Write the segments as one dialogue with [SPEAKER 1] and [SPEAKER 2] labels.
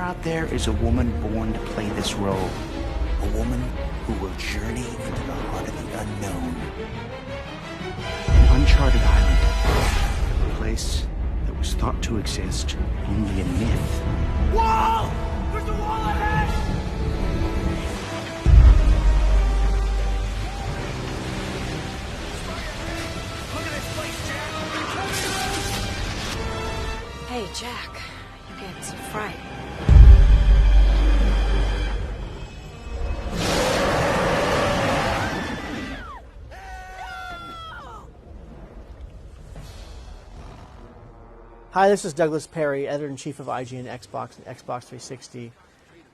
[SPEAKER 1] out there is a woman born to play this role. A woman who will journey into the heart of the unknown. An uncharted island. A place that was thought to exist only in myth.
[SPEAKER 2] Wall! There's a wall ahead! Look at this place, Jack!
[SPEAKER 3] Hey, Jack. You gave us a fright.
[SPEAKER 4] Hi, this is Douglas Perry, Editor-in-Chief of IGN Xbox and Xbox 360.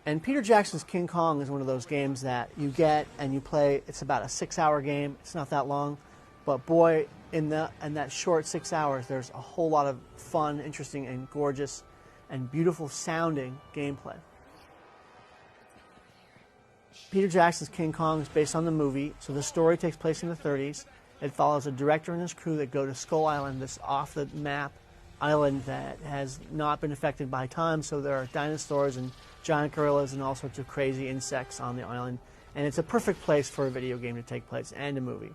[SPEAKER 4] And Peter Jackson's King Kong is one of those games that you get and you play. It's about a 6-hour game. It's not that long. But boy, in that short 6 hours, there's a whole lot of fun, interesting, and gorgeous and beautiful sounding gameplay. Peter Jackson's King Kong is based on the movie, so the story takes place in the 30s. It follows a director and his crew that go to Skull Island, this off-the-map island that has not been affected by time, so there are dinosaurs and giant gorillas and all sorts of crazy insects on the island, and it's a perfect place for a video game to take place and a movie.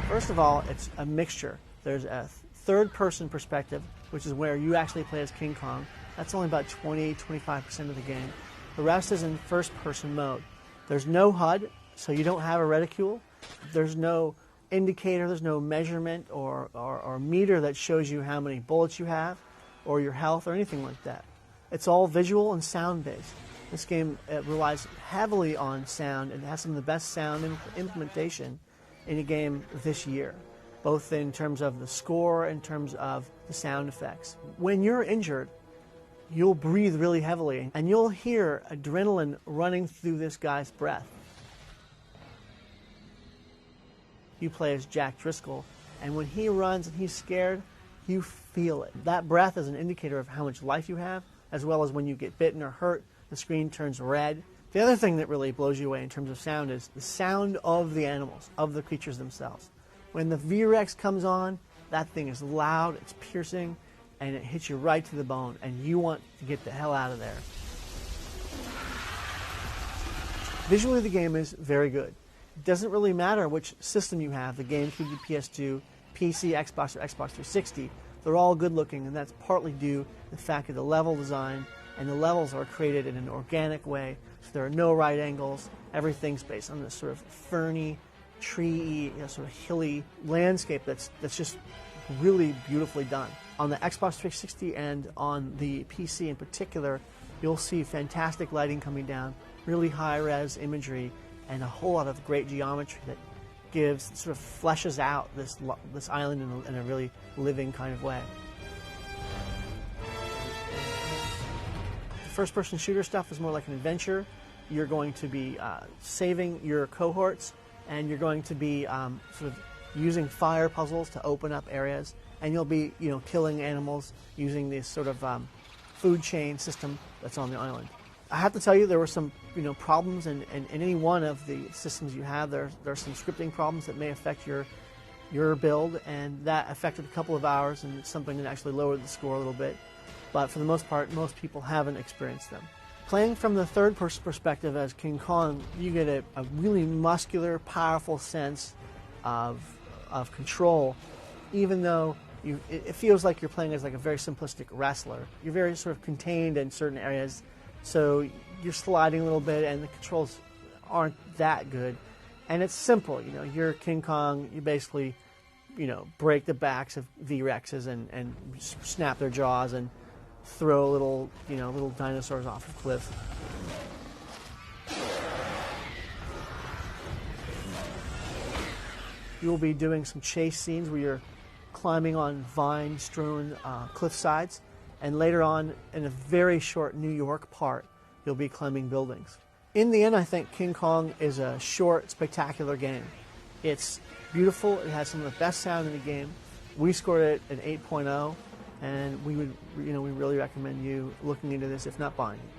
[SPEAKER 4] First of all, it's a mixture. There's a third-person perspective, which is where you actually play as King Kong. That's only about 20-25% of the game. The rest is in first-person mode. There's no HUD, so you don't have a reticule. There's no indicator, there's no measurement or meter that shows you how many bullets you have or your health or anything like that. It's all visual and sound based. This game relies heavily on sound and has some of the best sound implementation in a game this year, both in terms of the score and in terms of the sound effects. When you're injured, you'll breathe really heavily and you'll hear adrenaline running through this guy's breath. You play as Jack Driscoll, and when he runs and he's scared, you feel it. That breath is an indicator of how much life you have, as well as when you get bitten or hurt, the screen turns red. The other thing that really blows you away in terms of sound is the sound of the animals, of the creatures themselves. When the V-Rex comes on, that thing is loud, it's piercing, and it hits you right to the bone, and you want to get the hell out of there. Visually, the game is very good. It doesn't really matter which system you have, the GameCube, the PS2, PC, Xbox, or Xbox 360. They're all good looking, and that's partly due to the fact of the level design, and the levels are created in an organic way, so there are no right angles. Everything's based on this sort of ferny, tree, sort of hilly landscape that's just really beautifully done. On the Xbox 360 and on the PC in particular, you'll see fantastic lighting coming down, really high-res imagery, and a whole lot of great geometry that sort of fleshes out this island in a really living kind of way. The first-person shooter stuff is more like an adventure. You're going to be saving your cohorts, and you're going to be sort of using fire puzzles to open up areas, and you'll be killing animals using this sort of food chain system that's on the island. I have to tell you, there were some problems in any one of the systems you have. There are some scripting problems that may affect your build, and that affected a couple of hours, and it's something that actually lowered the score a little bit. But for the most part, most people haven't experienced them. Playing from the third-person perspective as King Kong, you get a really muscular, powerful sense of control, even though it feels like you're playing as like a very simplistic wrestler. You're very sort of contained in certain areas. So you're sliding a little bit, and the controls aren't that good. And it's simple, you're King Kong. You basically, break the backs of V-Rexes and snap their jaws and throw little dinosaurs off a cliff. You will be doing some chase scenes where you're climbing on vine-strewn cliff sides. And later on, in a very short New York part, you'll be climbing buildings. In the end, I think King Kong is a short, spectacular game. It's beautiful. It has some of the best sound in the game. We scored it an 8.0, and we really recommend you looking into this, if not buying it.